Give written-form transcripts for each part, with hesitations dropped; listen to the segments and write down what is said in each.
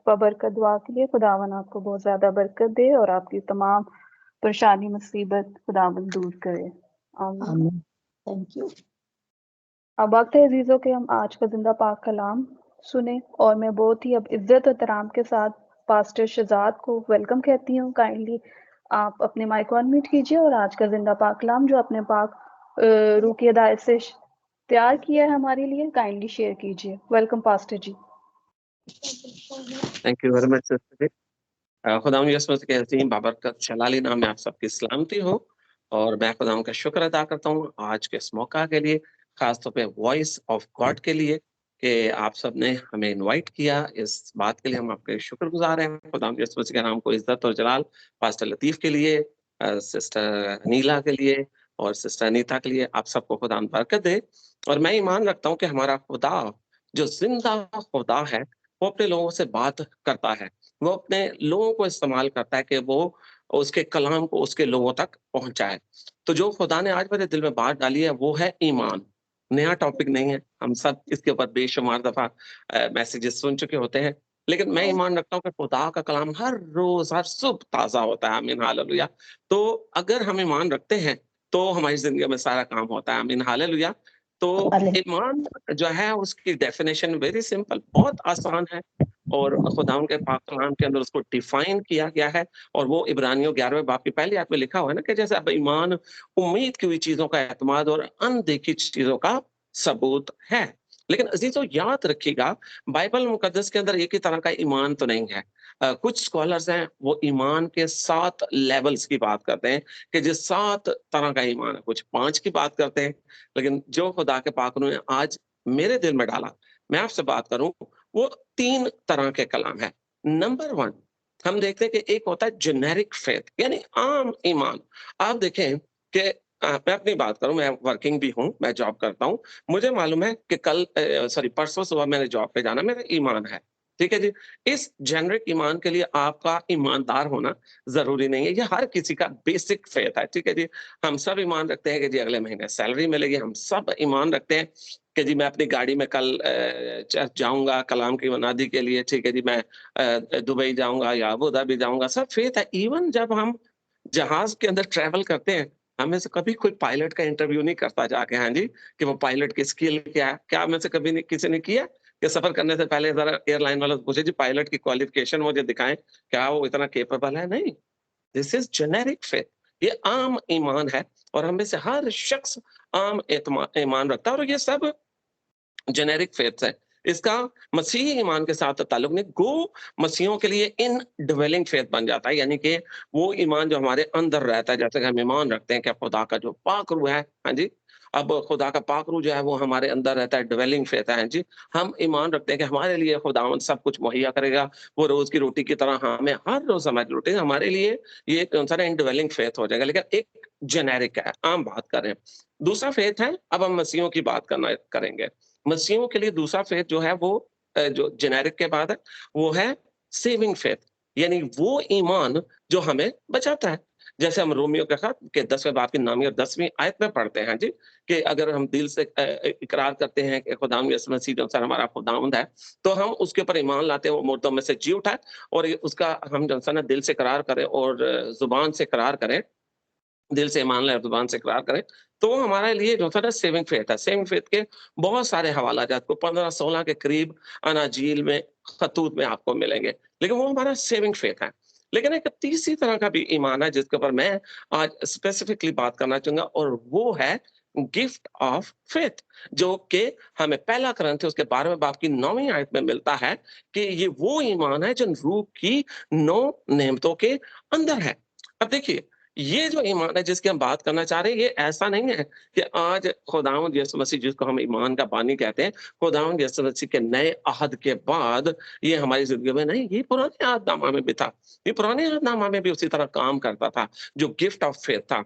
बबरकत दुआ के लिए। खुदावन आपको बहुत ज़्यादा बरकत दे और आपकी तमाम परेशानी मुसीबत खुदावन दूर करे। आमीन। आमीन। Thank you. अब वक्त है अजीज़ों के हम आज का जिंदा पाक कलाम सुने और मैं बहुत ही अब इज्जत और तराम के साथ पास्टर शहजाद को वेलकम कहती हूँ। काइंडली आप अपने माइक ऑन म्यूट कीजिए और आज का जिंदा पाक कलाम जो अपने पाक रूह की हिदायत से तैयार किया है हमारे लिए, काइंडली शेयर कीजिए। Welcome pastor ji. Thank you very much sister ji. खुदाम यसुस के अजीम बाबरकत जलाली नाम में आप सबकी सलामती हो और मैं खुदाम का शुक्र अदा करता हूँ आज के इस मौका के लिए, खासतौर पे वॉइस ऑफ गॉड के लिए कि आप सब ने हमें इनवाइट किया। इस बात के लिए हम आपके शुक्रगुजार हैं। खुदाम यसुस के नाम को इज्जत और जलाल पास्टर लतीफ के लिए, सिस्टर नीला के लिए और सिस्टर अनीता के लिए आप सबको खुदाम बरकत दे। और मैं ईमान रखता हूँ कि हमारा खुदा जो जिंदा खुदा है वो अपने लोगों से बात करता है, वो अपने लोगों को इस्तेमाल करता है कि वो उसके कलाम को उसके लोगों तक पहुंचाए। तो जो खुदा ने आज मेरे दिल में बात डाली है वो है ईमान। नया टॉपिक नहीं है, हम सब इसके ऊपर बेशुमार दफा मैसेजेस सुन चुके होते हैं, लेकिन मैं ईमान रखता हूँ कि खुदा का कलाम हर रोज हर सुबह ताजा होता है। आमीन हालेलुया। तो अगर हम ईमान रखते हैं तो हमारी जिंदगी में सारा काम होता है। आमीन हालेलुया। तो ईमान जो है उसकी डेफिनेशन वेरी सिंपल, बहुत आसान है और खुदा के पाक कलाम के अंदर उसको डिफाइन किया गया है और वो इब्रानियों 11वें बाब की पहली आयत में लिखा हुआ है ना कि जैसे अब ईमान उम्मीद की हुई चीजों का एतमाद और अनदेखी चीजों का सबूत है। लेकिन अजीजों याद रखिएगा, बाइबल मुकद्दस के अंदर एक ही तरह का ईमान तो नहीं है। कुछ स्कॉलर्स हैं वो ईमान के 7 लेवल्स की बात करते हैं कि जिस 7 तरह का ईमान है, कुछ 5 की बात करते हैं, लेकिन जो खुदा के पाक ने आज मेरे दिल में डाला मैं आपसे बात करूं वो 3 तरह के कलाम है। नंबर 1 हम देखते हैं कि एक होता है जेनेरिक फेथ, यानी आम ईमान। आप देखें कि मैं अपनी बात करूं, मैं वर्किंग भी हूं, मैं जॉब करता हूं। मुझे मालूम है कि परसों सुबह मैंने जॉब पे जाना, मेरा ईमान है, ठीक है जी। इस जेनेरिक ईमान के लिए आपका ईमानदार होना जरूरी नहीं है, ये हर किसी का बेसिक फेथ है, ठीक है जी। हम सब ईमान रखते हैं कि जी अगले महीने सैलरी मिलेगी, हम सब ईमान रखते हैं कि जी मैं अपनी गाड़ी में कल चर्च जाऊंगा कलाम की मनादी के लिए, ठीक है जी। मैं दुबई जाऊंगा या अबू धाबी जाऊंगा, सब फेथ है। इवन जब हम जहाज के अंदर ट्रेवल करते हैं, हमें से कभी कोई पायलट का इंटरव्यू नहीं करता जाके, हाँ जी, कि वो पायलट की स्किल क्या है। क्या हमें से कभी नहीं, किसी ने किया कि सफर करने से पहले जरा एयरलाइन वालों से पूछे जी पायलट की क्वालिफिकेशन मुझे दिखाएं, क्या वो इतना केपेबल है? नहीं, दिस इज जेनेरिक फेथ, ये आम ईमान है और हमें से हर शख्स आम ईमान रखता है और ये सब जेनेरिक फेथ है। इसका मसीही ईमान के साथ ताल्लुक नहीं। गो मसीहों के लिए इन डिवेलिंग फेथ बन जाता है, यानी कि वो ईमान जो हमारे अंदर रहता है, जैसे कि हम ईमान रखते हैं कि खुदा का जो पाक रूह है, हाँ जी, अब खुदा का पाक रूह जो है वो हमारे अंदर रहता है, डिवेलिंग फेथ है, हाँ जी। हम ईमान रखते हैं कि हमारे लिए खुदावंद सब कुछ मुहैया करेगा, वो रोज की रोटी की तरह हमें हर रोज हमारी रोटी हमारे लिए ये कौन सा इंडिविजुअलिंग फेथ हो जाएगा। लेकिन एक जेनेरिक है, आम बात कर रहे हैं। दूसरा फेथ है, अब हम मसीहों की बात करना करेंगे। मसीहों के लिए दूसरा फेथ जो है वो जो जेनेरिक के बाद है वो है सेविंग फेथ, यानी वो ईमान जो हमें बचाता है। जैसे हम रोमियो के खत के 10वें बाब की 9वीं और 10वीं आयत में पढ़ते हैं जी, कि अगर हम दिल से इकरार करते हैं कि खुदावंद यीशु मसीह जो हमारा खुदावंद है, तो हम उसके ऊपर ईमान लाते हैं, वो मुर्दों में से जी उठा है, और उसका हम जो है ना दिल से इकरार करें और जुबान से इकरार करें, दिल से ईमान लाए, जुबान से इकरार करें, तो हमारे लिए जो था ना सेविंग फेथ है। सेविंग फेथ के बहुत सारे हवाला आपको 15-16 के करीब अनाजील में, खतूत में आपको मिलेंगे, लेकिन वो हमारा सेविंग फेथ है। लेकिन एक तीसरी तरह का भी ईमान है जिसके ऊपर मैं आज स्पेसिफिकली बात करना चाहूंगा, और वो है गिफ्ट ऑफ फेथ, जो कि हमें पहला करंथियों उसके 12वें बाब की 9वीं आयत में मिलता है कि ये वो ईमान है जो रूह की 9 नेमतों के अंदर है। अब देखिए, ये जो ईमान है जिसकी हम बात करना चाह रहे हैं, ये ऐसा नहीं है कि आज खुदावंद यीशु मसीह जिसको हम ईमान का बानी कहते हैं, खुदावंद यीशु मसीह के नए अहद के बाद ये हमारी जिंदगी में नहीं, ये पुराने अहदनामा में भी था, ये पुराने अहदनामा में भी उसी तरह काम करता था, जो गिफ्ट ऑफ फेथ था।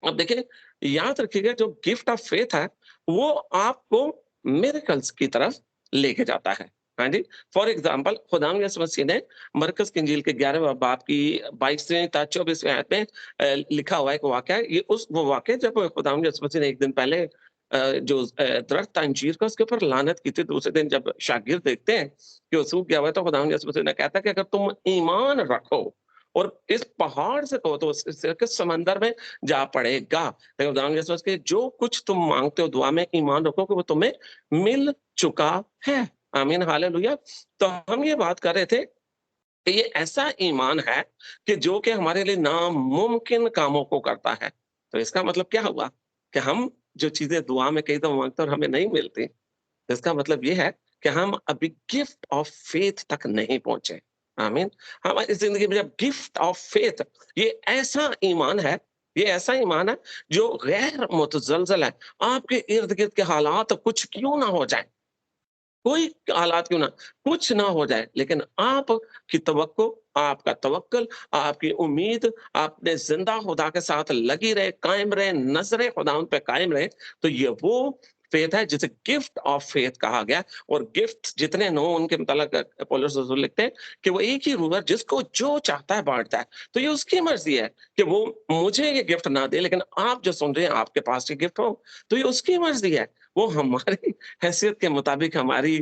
अब देखिए, याद रखिएगा, जो गिफ्ट ऑफ फेथ है वो आपको मिरेकल्स की तरफ लेके जाता है, हाँ जी। फॉर एग्जाम्पल, खुदाम यीशु मसीह ने मरकस की इंजील के 11वें बाब की 22वें ता 24वें आयत में लिखा हुआ एक वाक्य है, ये उस वो वाक्य जब खुदाम यीशु मसीह ने एक दिन पहले जो दरख्त था अंजीर का, उसके ऊपर लानत की थी। दूसरे दिन जब शागिर्द देखते हैं कि वो सूख गया हुआ है, तो खुदावंद यीशु मसीह ने कहता है कि अगर तुम ईमान रखो और इस पहाड़ से कहो तो के समंदर में जा पड़ेगा। लेकिन खुदावंद यीशु मसीह के जो कुछ तुम मांगते हो दुआ में, ईमान रखो कि वो तुम्हें मिल चुका है। आमीन, हालेलुया। तो हम ये बात कर रहे थे कि ये ऐसा ईमान है कि जो कि हमारे लिए नामुमकिन कामों को करता है। तो इसका मतलब क्या हुआ कि हम जो चीज़ें दुआ में कई दफ़ा माँगते हैं और हमें नहीं मिलती, तो इसका मतलब ये है कि हम अभी गिफ्ट ऑफ फेथ तक नहीं पहुँचे। आमीन। हमारी ज़िंदगी में जब गिफ्ट ऑफ फेथ, ये ऐसा ईमान है, ये ऐसा ईमान है जो गैर मुतज़लज़ल है। आपके इर्द-गिर्द के हालात कुछ क्यों ना हो जाएँ, कोई हालात क्यों ना, कुछ ना हो जाए, लेकिन आपकी तवक्को, आपका तवक्कुल, आपकी उम्मीद अपने ज़िंदा खुदा के साथ लगी रहे, कायम रहे, नज़रें खुदावंद पे कायम रहे, तो ये वो फ़ेथ है जिसे गिफ्ट ऑफ फ़ेथ कहा गया। और गिफ्ट जितने नो उनके मुतालिक पौलुस रसूल लिखते हैं कि वो एक ही रूह है जिसको जो चाहता है बाँटता है। तो ये उसकी मर्ज़ी है कि वो मुझे ये गिफ्ट ना दे, लेकिन आप जो सुन रहे हैं आपके पास ये गिफ्ट हो, तो ये उसकी मर्ज़ी है। वो हमारी हैसियत के मुताबिक हमारी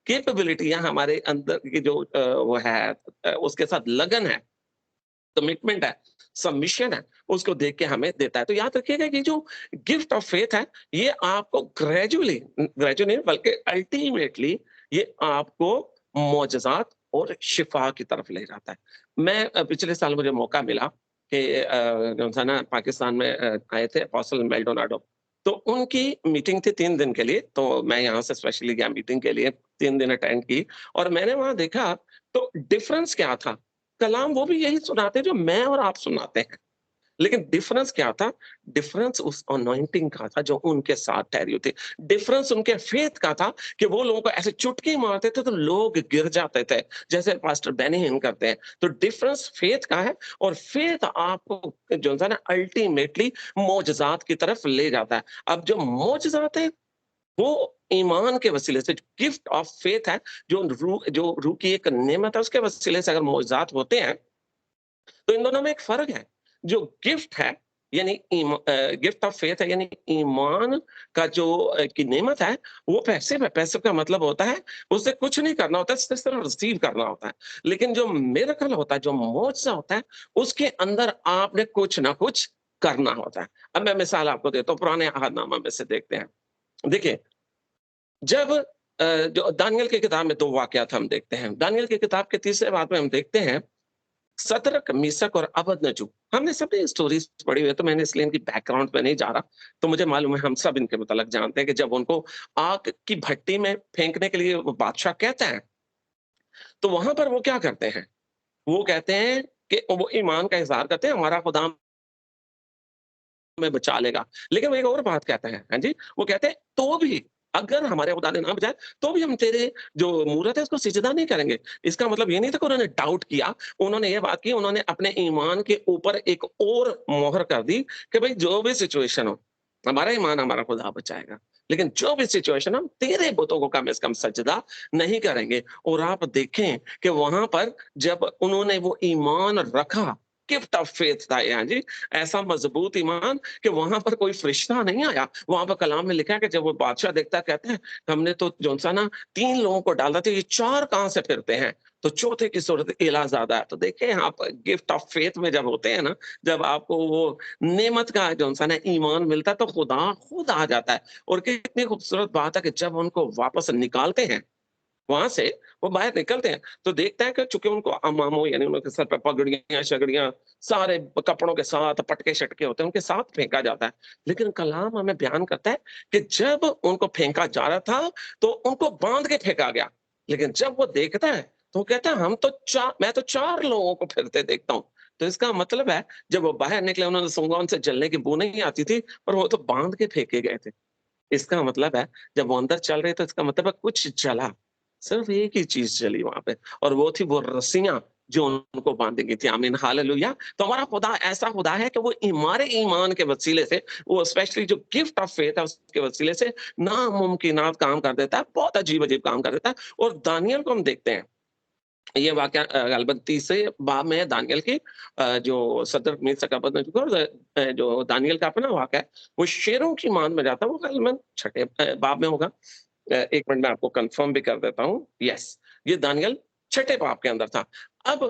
कैपेबिलिटी या हमारे अंदर की जो वो है उसके साथ लगन है, कमिटमेंट है, सबमिशन है, उसको देख के हमें देता है। तो याद रखिएगा कि जो गिफ्ट ऑफ फेथ है, ये आपको ग्रेजुअली नहीं बल्कि अल्टीमेटली ये आपको मोजज़ात और शिफा की तरफ ले जाता है। मैं पिछले साल मुझे मौका मिला कि जो था ना पाकिस्तान में आए थे अपोस्टल मेल्डोनाडो। तो उनकी मीटिंग थी 3 दिन के लिए, तो मैं यहाँ से स्पेशली गया मीटिंग के लिए, 3 दिन अटेंड की और मैंने वहाँ देखा तो डिफरेंस क्या था? कलाम वो भी यही सुनाते हैं जो मैं और आप सुनाते हैं। लेकिन डिफरेंस क्या था? डिफरेंस उस अनॉइंटिंग का था जो उनके साथ ठहरी हुई थी। डिफरेंस उनके फेथ का था कि वो लोगों को ऐसे चुटकी मारते थे तो लोग गिर जाते थे, जैसे पास्टर बेनी हिन करते हैं। तो डिफरेंस फेथ का है और फेथ आपको जो है ना अल्टीमेटली मोजज़ात की तरफ ले जाता है। अब जो मोजज़ात है वो ईमान के वसीले से, गिफ्ट ऑफ फेथ है, जो रूह की एक नेमत है उसके वसीले से अगर मोजज़ात होते हैं, तो इन दोनों में एक फ़र्क है। जो गिफ्ट है यानी गिफ्ट ऑफ फेथ है यानी ईमान का जो की नेमत है, वो पैसिव है। पैसिव का मतलब होता है उससे कुछ नहीं करना होता है, सिर्फ रिसीव करना होता है। लेकिन जो मिरेकल होता है, जो मोज़ा होता है, उसके अंदर आपने कुछ ना कुछ करना होता है। अब मैं मिसाल आपको देता हूँ, पुराने अहदनामा में से देखते हैं। देखिए, जब जो दानिय्येल की किताब में 2 वाक़यात हम देखते हैं। दानिय्येल की किताब के तीसरे बाब में हम देखते हैं, सदरक, मीशक और अबदनजो। हमने सबने स्टोरीज़ पढ़ी हुई है, तो मैंने इसलिए इनकी बैकग्राउंड पे नहीं जा रहा। तो मुझे मालूम है हम सब इनके मुतल्लक जानते हैं कि जब उनको आग की भट्टी में फेंकने के लिए वो बादशाह कहता है, तो वहाँ पर वो क्या करते हैं? वो कहते हैं कि वो ईमान का इज़हार करते हैं, हमारा खुदा हमें बचा लेगा। लेकिन वो एक और बात कहते हैं, हाँ जी? वो कहते हैं, "तो भी अगर हमारे खुदा ने ना बचाया, तो भी हम तेरे जो मूरत है, उसको सिजदा नहीं करेंगे।" इसका मतलब ये नहीं था कि उन्होंने डाउट किया, उन्होंने ये बात की, उन्होंने अपने ईमान के ऊपर एक और मोहर कर दी कि भई जो भी सिचुएशन हो, हमारा ईमान हमारा खुदा बचाएगा। लेकिन जो भी सिचुएशन हम तेरे बुतों को कम से कम सजदा नहीं करेंगे। और आप देखें कि वहाँ पर जब उन्होंने वो ईमान रखा, गिफ्ट ऑफ फेथ था ये, हाँ जी, ऐसा मजबूत ईमान कि वहाँ पर कोई फरिश्ता नहीं आया। वहाँ पर कलाम में लिखा है कि जब वो बादशाह देखता है, कहते हैं, हमने तो जो-सा ना 3 लोगों को डाला था, ये 4 कहाँ से फिरते हैं? तो चौथे की सूरत एलाज़ादा है। तो देखें आप गिफ्ट ऑफ फेथ में जब होते हैं ना, जब आपको वो नेमत का जो-सा ना ईमान मिलता है, तो खुदा खुद आ जाता है। और कितनी खूबसूरत बात है कि जब उनको वापस निकालते हैं वहाँ से, वो बाहर निकलते हैं, तो देखते हैं कि चूँकि उनको अमामो यानी उनके सर पे पगड़ियाँ-शगड़ियाँ, सारे कपड़ों के साथ पटके-शटके होते हैं, उनके साथ फेंका जाता है। लेकिन कलाम हमें बयान करता है कि जब उनको फेंका जा रहा था, तो उनको बाँध के फेंका गया। लेकिन जब वो देखता है, तो वो कहता है, मैं तो 4 लोगों को फिरते देखता हूँ। तो इसका मतलब है, जब वो बाहर निकले, उन्होंने सूँघा, उनसे जलने की बू नहीं आती थी, पर वो तो बाँध के फेंके गए थे। इसका मतलब है, जब वो अंदर चल रहे थे, इसका मतलब है कुछ जला। सिर्फ एक ही चीज़ जली वहाँ पे और वो थी वो रस्सियाँ जो उनको बाँधी गई थी। आमीन, हालेलुया। तो हमारा खुदा ऐसा खुदा है कि वो हमारे ईमान के वसीले से, वो स्पेशली जो गिफ्ट ऑफ फेथ है उसके वसीले से नामुमकिनात काम कर देता है, बहुत अजीब-अजीब काम कर देता है। और दानिय्येल को हम देखते हैं ये वाक़या ग़ालिबन तीसरे बाब में है दानियल की, जो सदर मीशक अबेदनगो और जो दानियल का अपना वाक़या है, वो शेरों की मान में जाता है, वो ग़ालिबन छठे बाब में होगा। 1 मिनट में आपको कन्फर्म भी कर देता हूँ। यस, ये दानियल छठे बाब के अंदर था। अब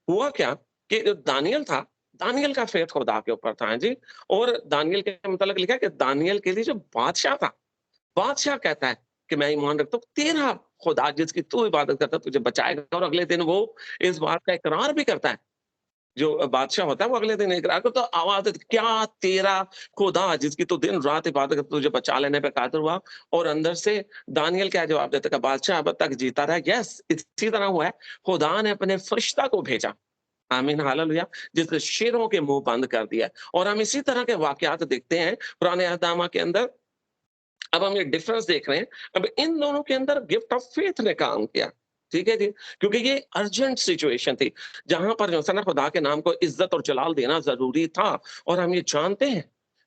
हुआ क्या कि जो दानियल था, दानियल का फ़ेथ खुदा के ऊपर था, हाँ जी। और दानियल के मतलब लिखा है कि दानियल के लिए जो बादशाह था, बादशाह कहता है कि मैं ईमान रखता हूँ तेरा खुदा जिसकी तू इबादत करता है तुझे बचाएगा, और अगले दिन वो इस बात का इकरार भी करता है। जो बादशाह होता है वो अगले दिन इकरार करता है, तो आवाज़ देता है, क्या तेरा खुदा जिसकी तू दिन-रात इबादत करता तुझे बचा लेने पे कादिर हुआ? और अंदर से दानियल क्या जवाब देता है कि बादशाह अब तक जीता रहा। यस, इसी तरह हुआ है। खुदा ने अपने फरिश्ता को भेजा। आमीन, हालेलुया। जिसने शेरों के मुँह बंद कर दिया। और हम इसी तरह के वाकयात देखते हैं पुराने अहद-नामा के अंदर। अब हम ये डिफरेंस देख रहे हैं। अब इन दोनों के अंदर गिफ्ट ऑफ फेथ ने काम किया। ठीक है जी? क्योंकि ये अर्जेंट सिचुएशन थी, जहाँ पर जो है ना खुदा के नाम को इज़्ज़त और जलाल देना ज़रूरी था। और हम ये जानते हैं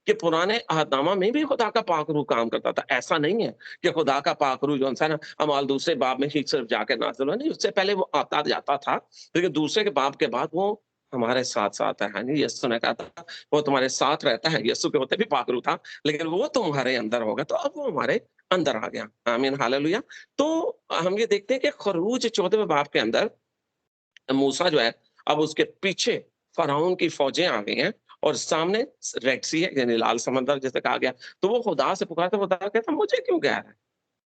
कि पुराने अहदनामा में भी खुदा का पाक रूह काम करता था। ऐसा नहीं है कि खुदा का पाक रूह जो है ना अमाल दूसरे बाब में ही सिर्फ जाके नाज़िल हुआ, नहीं, उससे पहले वो आता जाता था। लेकिन दूसरे के बाब के बाद वो हमारे साथ-साथ है। हाँ जी, यीशु ने कहा था, वो तुम्हारे साथ रहता है। यीशु के होते भी पाक रूह था, लेकिन वो तुम्हारे अंदर होगा, तो अब वो हमारे अंदर आ गया। आमीन, हालेलुया। तो हम ये देखते हैं कि खरूज 14वें बाब के अंदर मूसा जो है, अब उसके पीछे फ़िरौन की फ़ौजें आ गई हैं और सामने रेड सी है, यानी लाल समंदर जिसे कहा गया। तो वो खुदा से पुकारता, खुदा कहता मुझे क्यों घेरा है?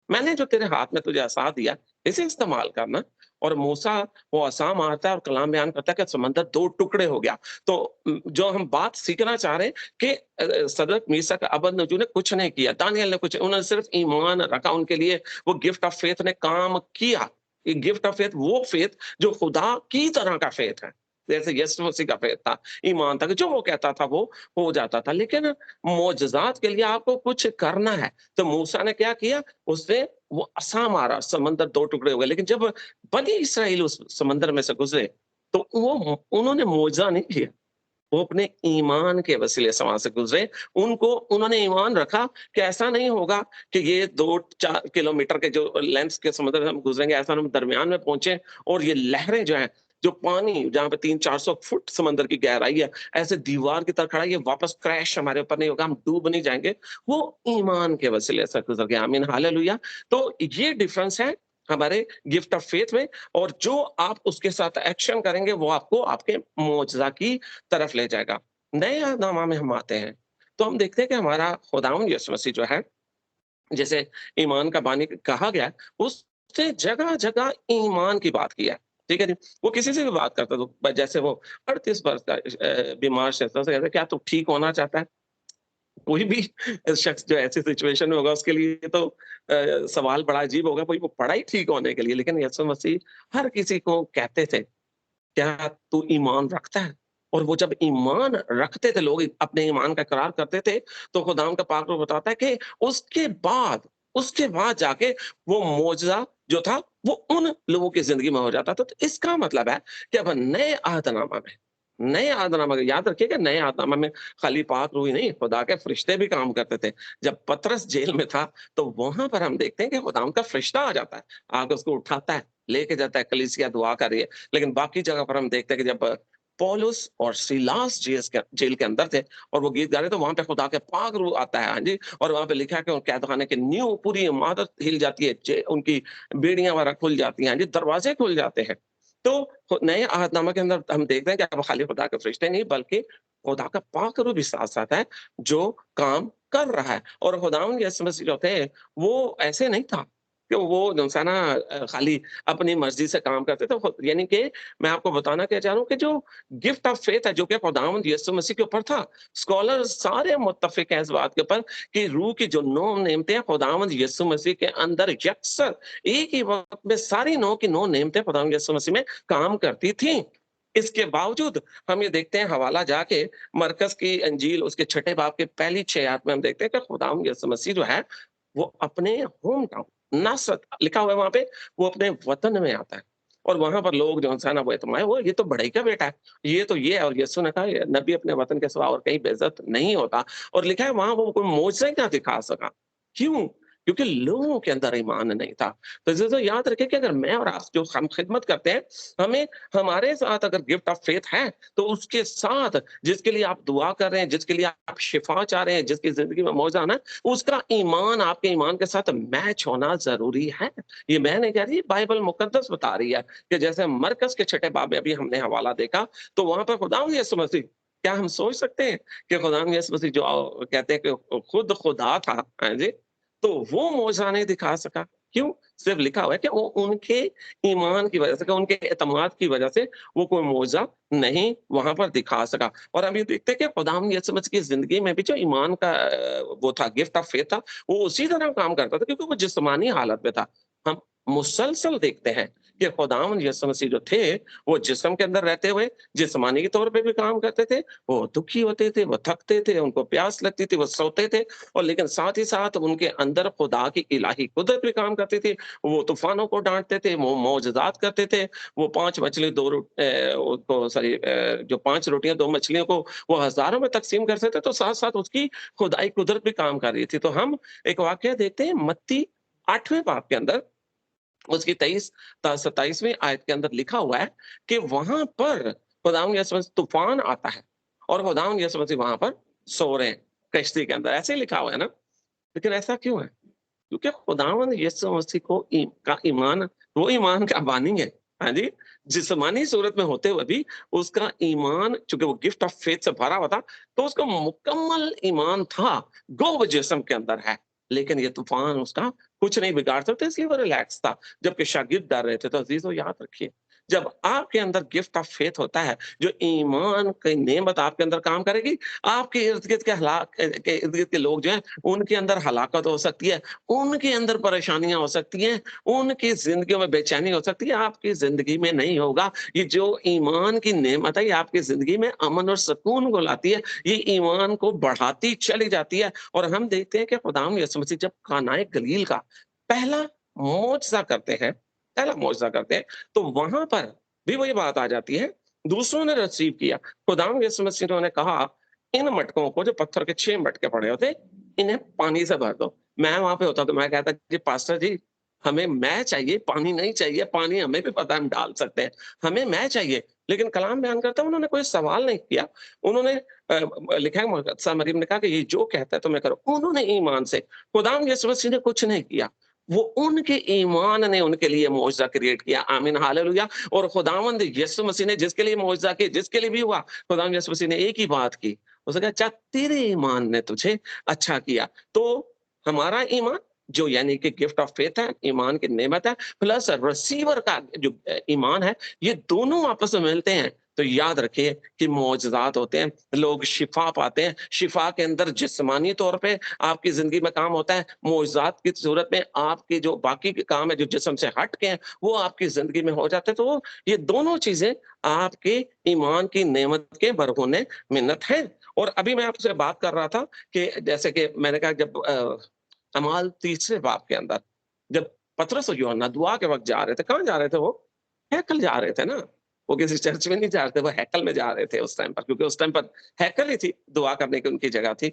मैंने जो तेरे हाथ में तुझे असा दिया, इसे इस्तेमाल करना। और मूसा वो असा मारता है और कलाम बयान करता है कि समंदर 2 टुकड़े हो गया। तो जो हम बात सीखना चाह रहे हैं कि सदरक, मीशक, अबेदनगो ने कुछ नहीं किया, दानिय्येल ने कुछ, उन्होंने सिर्फ ईमान रखा, उनके लिए वो गिफ्ट ऑफ फेथ ने काम किया। ये गिफ्ट ऑफ फेथ, वो फेथ जो खुदा की तरह का फेथ है। जैसे यीशु मसीह का फेथ था, ईमान था कि जो वो कहता था वो हो जाता था। लेकिन मोजज़ात के लिए आपको कुछ करना है। तो मूसा ने क्या किया? उसने वो असा मारा, समंदर 2 टुकड़े हो गए। लेकिन जब बनी इस्राएल उस समंदर में से गुज़रे, तो वो उन्होंने मौजज़ा नहीं किया। वो अपने ईमान के वसीले से वहाँ से गुज़रे। उनको उन्होंने ईमान रखा कि ऐसा नहीं होगा कि ये 2-4 किलोमीटर के जो लेंथ के समुद्र से हम गुज़रेंगे, ऐसा हम दरमियान में पहुँचे और ये लहरें जो हैं, जो पानी जहाँ पे 300-400 फुट समंदर की गहराई है, ऐसे दीवार की तरह खड़ा है, ये वापस क्रैश हमारे ऊपर नहीं होगा, हम डूब नहीं जाएँगे। वो ईमान के वसीले से गुज़र गया। आमीन, हालेलुया। तो ये डिफरेंस है हमारे गिफ्ट ऑफ फेथ में। और जो आप उसके साथ एक्शन करेंगे, वो आपको आपके मौजज़ा की तरफ ले जाएगा। नए अहदनामा में हम आते हैं, तो हम देखते हैं कि हमारा खुदावंद यीशु मसीह जो है, जैसे ईमान का बानी कहा गया है, उसने जगह-जगह ईमान की बात की है। ठीक है जी? वो किसी से भी बात करता तो जैसे वो 38 वर्ष का बीमार शख्स से कहता है, "क्या तू ठीक होना चाहता है?" कोई भी शख्स जो ऐसी सिचुएशन में होगा उसके लिए तो सवाल बड़ा अजीब होगा, भाई वो पड़ा ही ठीक होने के लिए। लेकिन यीशु मसीह हर किसी को कहते थे, क्या तू ईमान रखता है? और वो जब ईमान रखते थे, लोग अपने ईमान का इकरार करते थे, तो खुदावंद का पाक रूह बताता है कि उसके बाद जाके वो मौजज़ा जो था, वो उन लोगों की ज़िंदगी में हो जाता था। तो इसका मतलब है कि अब नए अहदनामा में याद रखिएगा, नए अहदनामा में खाली पाक रूह ही नहीं, खुदा के फरिश्ते भी काम करते थे। जब पतरस जेल में था, तो वहाँ पर हम देखते हैं कि खुदावंद का फरिश्ता आ जाता है, आके उसको उठाता है, लेके जाता है, कलीसिया दुआ कर रही है। लेकिन बाकी जगह पर हम देखते हैं कि जब पौलुस और सीलास जेल के अंदर थे और वो गीत गा रहे थे, वहाँ पे खुदा के पाक रूह आता है, हाँ जी। और वहाँ पे लिखा है कि उन कैदखाने की नींव पूरी इमारत हिल जाती है, उनकी बेड़ियाँ वगैरह खुल जाती हैं, हाँ जी, दरवाजे खुल जाते हैं। तो नए अहदनामा के अंदर हम देखते हैं कि अब खाली खुदा के फरिश्ते नहीं, बल्कि खुदा का पाक रूह भी साथ-साथ है, जो काम कर रहा है। और खुदावंद यीशु मसीह जो थे, वो ऐसे नहीं था कि वो जो है ना खाली अपनी मर्ज़ी से काम करते थे। यानी कि मैं आपको बताना क्या चाह रहा हूँ कि जो गिफ्ट ऑफ फेथ है, जो कि खुदावंद यीशु मसीह के ऊपर था, स्कॉलर सारे मुत्तफ़िक हैं इस बात के ऊपर कि रूह की जो 9 नेमतें हैं, खुदावंद यीशु मसीह के अंदर यकसर एक ही वक़्त में सारी 9 की 9 नेमतें खुदावंद यीशु मसीह में काम करती थीं। इसके बावजूद हम ये देखते हैं, हवाला जाके मरकस की अंजील उसके 6 बाब के पहली 6 आयत में हम देखते हैं कि खुदावंद यीशु मसीह जो है, वो अपने होम टाउन नासरत लिखा हुआ है वहाँ पे, वो अपने वतन में आता है। और वहाँ पर लोग जो है ना वो एतमाए, वो ये तो बढ़ई का बेटा है, ये तो ये है। और यीशु ने कहा, ये नबी अपने वतन के सिवा और कहीं बेइज्जत नहीं होता। और लिखा है वहाँ वो कोई मोजज़ा ही ना दिखा सका। क्यों? क्योंकि लोगों के अंदर ईमान नहीं था। तो ज़रा याद रखें कि अगर मैं और आप जो हम खिदमत करते हैं, हमें हमारे साथ अगर गिफ्ट ऑफ फेथ है, तो उसके साथ जिसके लिए आप दुआ कर रहे हैं, जिसके लिए आप शिफा चाह रहे हैं, जिसकी ज़िंदगी में मौज़ा आना है, उसका ईमान आपके ईमान के साथ मैच होना ज़रूरी है। ये मैं नहीं कह रही, बाइबल मुकद्दस बता रही है कि जैसे मरकस के छठे बाब में अभी हमने हवाला देखा, तो वहाँ पर खुदावंद यीशु मसीह, क्या हम सोच सकते हैं कि खुदावंद यीशु मसीह जो कहते हैं कि खुद खुदा था, हाँ जी, तो वो मौज़ा नहीं दिखा सका। क्यों? सिर्फ़ लिखा हुआ है कि वो उनके ईमान की वज़ह से, कि उनके एतमाद की वज़ह से वो कोई मौज़ा नहीं वहाँ पर दिखा सका। और हम ये देखते हैं कि खुदावंद यीशु मसीह की ज़िंदगी में भी जो ईमान का वो था, गिफ्ट ऑफ फेथ था, वो उसी तरह काम करता था, क्योंकि वो जिस्मानी हालत में था। हम मुसलसल देखते हैं कि खुदावंद यीशु मसीह जो थे, वो जिस्म के अंदर रहते हुए जिस्मानी तौर पे भी काम करते थे, वो दुखी होते थे, वो थकते थे, उनको प्यास लगती थी, वो सोते थे, और लेकिन साथ ही साथ उनके अंदर खुदा की इलाही कुदरत भी काम करती थी। वो तूफ़ानों को डाँटते थे, वो मोजज़ात करते थे, वो 5 मछली 2 उसको सॉरी, जो 5 रोटियाँ 2 मछलियों को वो हज़ारों में तक़सीम कर सकते, तो साथ-साथ उसकी खुदाई कुदरत भी काम कर रही थी। तो हम एक वाक़या देखते हैं मत्ती 8वें बाब के अंदर, उसकी 23 ता 27वीं आयत के अंदर लिखा हुआ है कि वहाँ पर खुदावंद यीशु मसीह, तूफ़ान आता है और खुदावंद यीशु मसीह वहाँ पर सो रहे हैं, कश्ती के अंदर। ऐसे ही लिखा हुआ है ना? लेकिन ऐसा क्यों है? क्योंकि खुदावंद यीशु मसीह को का ईमान, वो ईमान का बानी है। हाँ जी, जिस्मानी सूरत में होते हुए भी उसका ईमान, चूँकि वो गिफ्ट ऑफ फेथ से भरा हुआ था, तो उसका मुकम्मल ईमान था, गो वो जिस्म के अंदर है। लेकिन ये तूफ़ान उसका कुछ नहीं बिगाड़ सकते, इसलिए वो रिलैक्स था, जबकि शागिर्द डर रहे थे। तो अज़ीज़ों याद रखिए, जब आपके अंदर गिफ्ट ऑफ फेथ होता है, जो ईमान की नेमत आपके अंदर काम करेगी, आपके इर्द-गिर्द के इर्द-गिर्द के लोग जो हैं, उनके अंदर हलाकत हो सकती है, उनके अंदर परेशानियाँ हो सकती हैं, उनकी ज़िंदगियों में बेचैनी हो सकती है, आपकी ज़िंदगी में नहीं होगा। ये जो ईमान की नेमत है, ये आपकी ज़िंदगी में अमन और सुकून को लाती है, ये ईमान को बढ़ाती चली जाती है। और हम देखते हैं कि खुदावंद यीशु मसीह जब कानाए गलील का पहला मौजज़ा करते हैं, पहला मौजज़ा करते हैं, तो वहाँ पर भी वही बात आ जाती है, दूसरों ने रिसीव किया। खुदावंद यीशु मसीह ने कहा, इन मटकों को, जो पत्थर के 6 मटके पड़े होते, इन्हें पानी से भर दो। मैं वहाँ पे होता तो मैं कहता जी पास्टर जी, हमें मैं चाहिए, पानी नहीं चाहिए, पानी हमें भी पता है हम डाल सकते हैं, हमें मैं चाहिए। लेकिन कलाम बयान करता है, उन्होंने कोई सवाल नहीं किया। उन्होंने लिखा है मुहद्दसा मरियम ने कहा कि ये जो कहता है तो मैं करूँ। उन्होंने ईमान से, खुदावंद यीशु मसीह ने कुछ नहीं किया। वो उनके ईमान ने उनके लिए मौजज़ा क्रिएट किया। आमीन, हालेलुया। और खुदावंद यीशु मसीह ने जिसके लिए मौजज़ा किए, जिसके लिए भी हुआ, खुदावंद यीशु मसीह ने एक ही बात की। उसने कहा, "जा तेरे ईमान ने तुझे अच्छा किया।" तो हमारा ईमान, जो यानी कि गिफ्ट ऑफ फेथ है, ईमान की नेमत है, प्लस रिसीवर का जो ईमान है, ये दोनों आपस में मिलते हैं, तो याद रखिए कि मौजज़ात होते हैं, लोग शिफ़ा पाते हैं। शिफ़ा के अंदर जिस्मानी तौर पे आपकी ज़िंदगी में काम होता है, मौजज़ात की सूरत में आपके जो बाकी के काम है, जो जिस्म से हट के हैं, वो आपकी ज़िंदगी में हो जाते हैं। तो ये दोनों चीज़ें आपके ईमान की नेमत के बरगुने मिन्नत हैं। और अभी मैं आपसे बात कर रहा था कि जैसे कि मैंने कहा, जब अमाल तीसरे बाब के अंदर, जब पतरस और यूहन्ना दुआ के वक़्त जा रहे थे, कहाँ जा रहे थे वो? हैकल जा रहे थे ना। वो किसी चर्च में नहीं जा रहे थे, वो हैकल में जा रहे थे उस टाइम पर, क्योंकि उस टाइम पर हैकल ही थी, दुआ करने की उनकी जगह थी।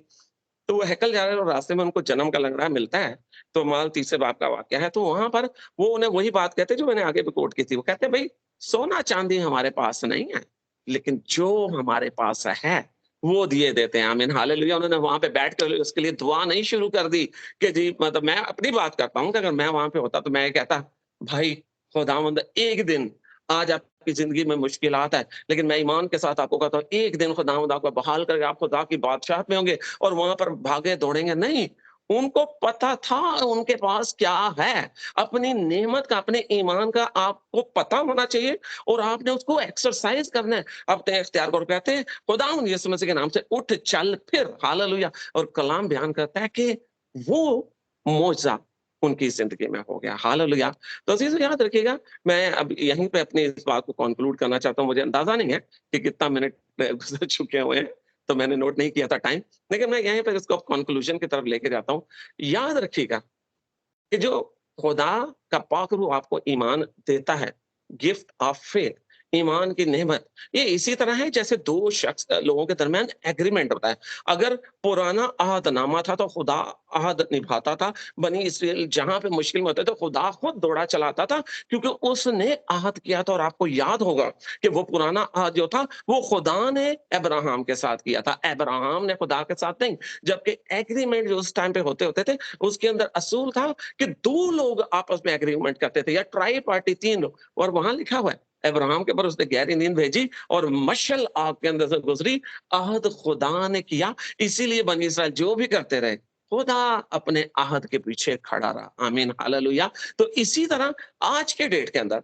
तो वो हैकल जा रहे हैं और रास्ते में उनको जन्म का लंगड़ा मिलता है। तो अमाल तीसरे बाब का वाक़या है। तो वहाँ पर वो उन्हें वही बात कहते हैं जो मैंने आगे भी कोट की थी। वो कहते हैं, भई सोना-चाँदी हमारे पास नहीं है, लेकिन जो हमारे पास है, वो दिए देते हैं। आमीन, हालेलुया। उन्होंने वहाँ पे बैठ कर उसके लिए दुआ नहीं शुरू कर दी कि जी, मतलब मैं अपनी बात करता हूँ कि अगर मैं वहाँ पे होता तो मैं ये कहता, भाई खुदावंद, एक दिन, आज आपकी ज़िंदगी में मुश्किलात है, लेकिन मैं ईमान के साथ आपको कहता हूँ, एक दिन खुदावंद आपको बहाल करके आप खुदा की बादशाहत में होंगे और वहाँ पर भागे दौड़ेंगे नहीं। उनको पता था उनके पास क्या है। अपनी नेमत का, अपने ईमान का आपको पता होना चाहिए और आपने उसको एक्सरसाइज़ करना है। अपने इख्तियार को कहते हैं, खुदावंद यीशु मसीह के नाम से उठ, चल, फिर। हालेलुया। और कलाम बयान करता है कि वो मौजज़ा उनकी ज़िंदगी में हो गया। हालेलुया। तो अज़ीज़ों याद रखिएगा, मैं अब यहीं पे अपनी इस बात को कॉन्क्लूड करना चाहता हूँ। मुझे अंदाज़ा नहीं है कि कितना मिनट गुज़र चुके हुए हैं, तो मैंने नोट नहीं किया था टाइम। लेकिन मैं यहीं पर इसको कॉन्क्लूज़न की तरफ लेके जाता हूँ। याद रखिएगा कि जो खुदा का पाक रूह आपको ईमान देता है, गिफ्ट ऑफ फेथ, ईमान की नेमत, ये इसी तरह है जैसे 2 शख्स लोगों के दरमियान एग्रीमेंट होता है। अगर पुराना अहदनामा था तो खुदा अहद निभाता था। बनी इसराइल जहाँ पे मुश्किल में होते तो खुदा खुद दौड़ा चलाता था, क्योंकि उसने अहद किया था। और आपको याद होगा कि वो पुराना अहद जो था वो खुदा ने अब्राहम के साथ किया था, अब्राहम ने खुदा के साथ नहीं। जबकि एग्रीमेंट जो उस टाइम पे होते होते थे, उसके अंदर असूल था कि 2 लोग आपस में एग्रीमेंट करते थे, या ट्राई पार्टी 3 लोग। और वहां लिखा हुआ है अब्राहम के ऊपर उसने गहरी नींद भेजी और मशल आग के अंदर से गुजरी, अहद खुदा ने किया। इसीलिए बनी इसराइल जो भी करते रहे, खुदा अपने अहद के पीछे खड़ा रहा। आमीन, हालेलुया। तो इसी तरह आज के डेट के अंदर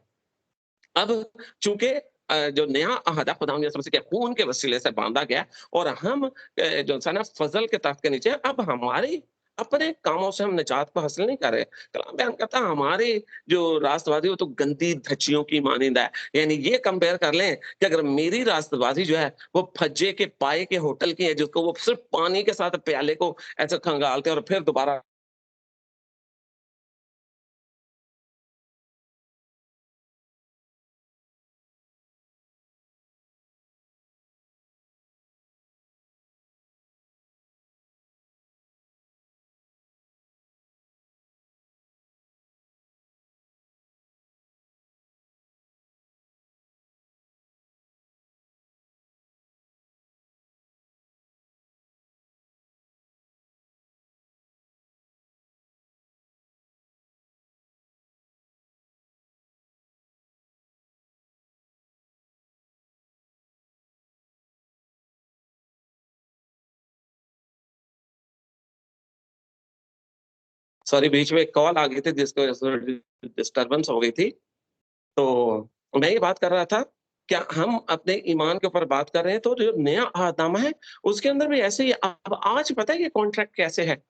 अब चूंकि जो नया अहद है खुदा यीशु मसीह के खून के वसीले से बांधा गया, और हम जो सा ना फजल के तख्त के नीचे हैं, अब हमारी अपने कामों से हम निजात को हासिल नहीं कर रहे। कलाम बयान करता है हमारे जो राष्ट्रवादी वो तो गंदी धच्चियों की मानिंद है। यानी ये कंपेयर कर लें कि अगर मेरी राष्ट्रवादी जो है वो फज्जे के पाए के होटल की है, जिसको वो सिर्फ पानी के साथ प्याले को ऐसे खंगालते हैं और फिर दोबारा। सॉरी, बीच में एक कॉल आ गई थी जिसकी वजह से डिस्टर्बेंस हो गई थी। तो मैं ये बात कर रहा था, क्या हम अपने ईमान के ऊपर बात कर रहे हैं, तो जो नया अहदनामा है, उसके अंदर भी ऐसे ही। अब आज पता है ये कॉन्ट्रैक्ट कैसे है?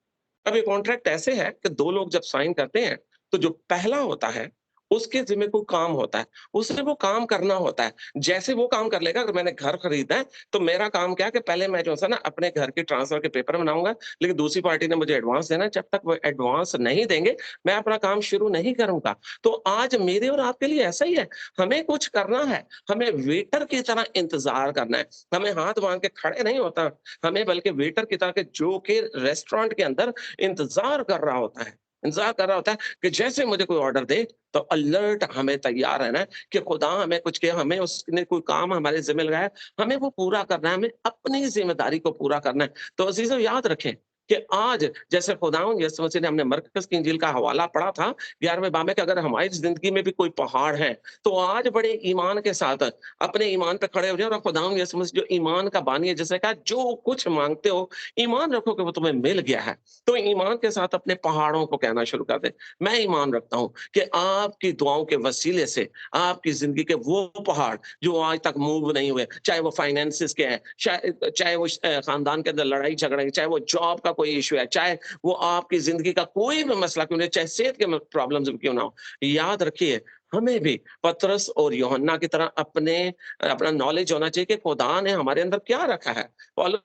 अब ये कॉन्ट्रैक्ट ऐसे है कि 2 लोग जब साइन करते हैं, तो जो पहला होता है, उसके ज़िम्मे कोई काम होता है, उसे वो काम करना होता है। जैसे वो काम कर लेगा, अगर मैंने घर खरीदना है, तो मेरा काम क्या है कि पहले मैं जो है ना अपने घर के ट्रांसफर के पेपर बनाऊँगा, लेकिन दूसरी पार्टी ने मुझे एडवांस देना है, जब तक वो एडवांस नहीं देंगे, मैं अपना काम शुरू नहीं करूँगा। तो आज मेरे और आपके लिए ऐसा ही है, हमें कुछ करना है, हमें वेटर की तरह इंतज़ार करना है, हमें हाथ बाँध के खड़े नहीं होता, हमें बल्कि वेटर की तरह के जो कि रेस्टोरेंट के अंदर इंतज़ार कर रहा होता है। इंतज़ार कर रहा होता है कि जैसे मुझे कोई ऑर्डर दे, तो अलर्ट हमें तैयार रहना है कि खुदा हमें कुछ किया, हमें उसने कोई काम हमारे ज़िम्मे लगाया, हमें वो पूरा करना है, हमें अपनी ज़िम्मेदारी को पूरा करना है। तो अज़ीज़ों याद रखें कि आज जैसे खुदावंद यीशु मसीह ने हमने मरकस की इंजील का हवाला पढ़ा था 11वें बाब में, कि अगर हमारी ज़िंदगी में भी कोई पहाड़ है, तो आज बड़े ईमान के साथ अपने ईमान पे खड़े हो जाओ, और खुदावंद यीशु मसीह जो ईमान का बानी है, जिसने कहा जो कुछ माँगते हो, ईमान रखो कि वो तुम्हें मिल गया है। तो ईमान के साथ अपने पहाड़ों को कहना शुरू कर दें, मैं ईमान रखता हूँ कि आपकी दुआओं के वसीले से आपकी ज़िंदगी के वो पहाड़ जो आज तक मूव नहीं हुए, चाहे वो फाइनेंसेस के हैं, चाहे वो खानदान के अंदर लड़ाई झगड़े, चाहे वो जॉब का कोई इश्यू है, चाहे वो आपकी ज़िंदगी का कोई भी मसला क्यों नहीं, चाहे सेहत के प्रॉब्लम्स क्यों ना हो, याद रखिए हमें भी पतरस और यूहन्ना की तरह अपना नॉलेज होना चाहिए कि खुदा ने हमारे अंदर क्या रखा है। पौलुस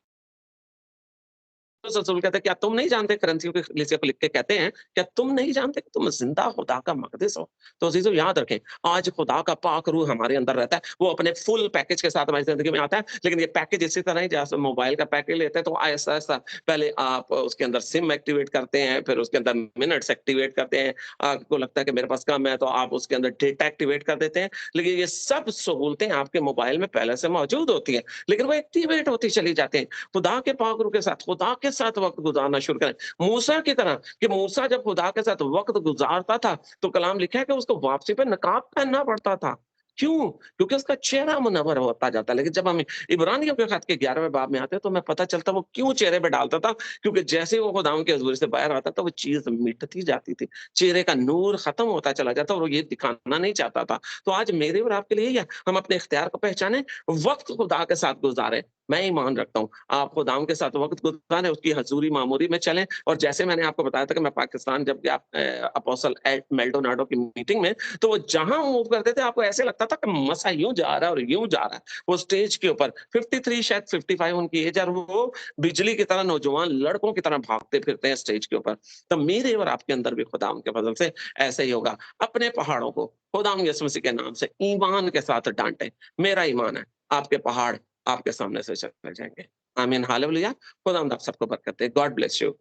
रसूल कहते हैं, क्या तुम नहीं जानते, करंथियों की कलीसिया को लिख के कहते हैं, क्या तुम नहीं जानते कि तुम जिंदा खुदा का मकदस हो? तो अजीजों याद रखें, आज खुदा का पाक रूह हमारे अंदर रहता है, वो अपने फुल पैकेज के साथ हमारी जिंदगी में आता है। लेकिन ये पैकेज इसी तरह है जैसे मोबाइल का पैकेज लेते हैं, तो ऐसा ऐसा पहले आप उसके अंदर सिम एक्टिवेट करते हैं, फिर उसके अंदर मिनट्स एक्टिवेट करते हैं। आपको लगता है कि मेरे पास कम है, तो आप उसके अंदर डेटा एक्टिवेट कर देते हैं। लेकिन ये सब सहूलतें आपके मोबाइल में पहले से मौजूद होती हैं, लेकिन वो एक्टिवेट होती चली जाती हैं। खुदा के पाक रूह के साथ, खुदा के साथ वक़्त गुज़ारना शुरू करें। मूसा की तरह, कि मूसा जब खुदा के साथ वक़्त गुज़ारता था, तो कलाम लिखा है कि उसको वापसी पे नकाब पहनना पड़ता था। क्यों? क्योंकि उसका चेहरा मुनव्वर होता जाता है। लेकिन जब हम इब्रानियों के खत के 11वें बाब में आते हैं, तो हमें पता चलता है वो क्यों चेहरे पे डालता था, क्योंकि जैसे ही वो खुदावंद की हज़ूरी से बाहर आता था, वो चीज़ मिटती जाती थी। चेहरे का नूर खत्म होता चला जाता और वो ये दिखाना नहीं चाहता था। तो आज मेरे और आपके लिए यही है, हम अपने इख्तियार को पहचानें, वक़्त खुदा के साथ गुज़ारें। मैं ईमान रखता हूँ। आप खुदावंद के साथ वक़्त गुज़ारें, उसकी हज़ूरी मामूरी में चलें और जैसे मैंने आपको बताया था कि मैं पाकिस्तान जब गया अपोस्टल एड मेल्डोनाडो की मीटिंग में, तो वो जहाँ मूव करते थे आपको ऐसे लगता था कि मसा यूँ जा रहा है और यूँ जा रहा है। वो स्टेज के ऊपर 53 शायद 55 उनकी एज है और वो बिजली की तरह नौजवान लड़कों की तरह भागते फिरते हैं स्टेज के ऊपर। तो मेरे और आपके अंदर भी खुदावंद के फज़ल से ऐसे ही होगा। अपने पहाड़ों को खुदावंद यीशु मसीह के नाम से ईमान के साथ डाँटें। मेरा ईमान है, आपके पहाड़ आपके सामने से चले जाएँगे। आमीन, हालेलुया। खुदावंद आप सबको बरकत दे। God bless you.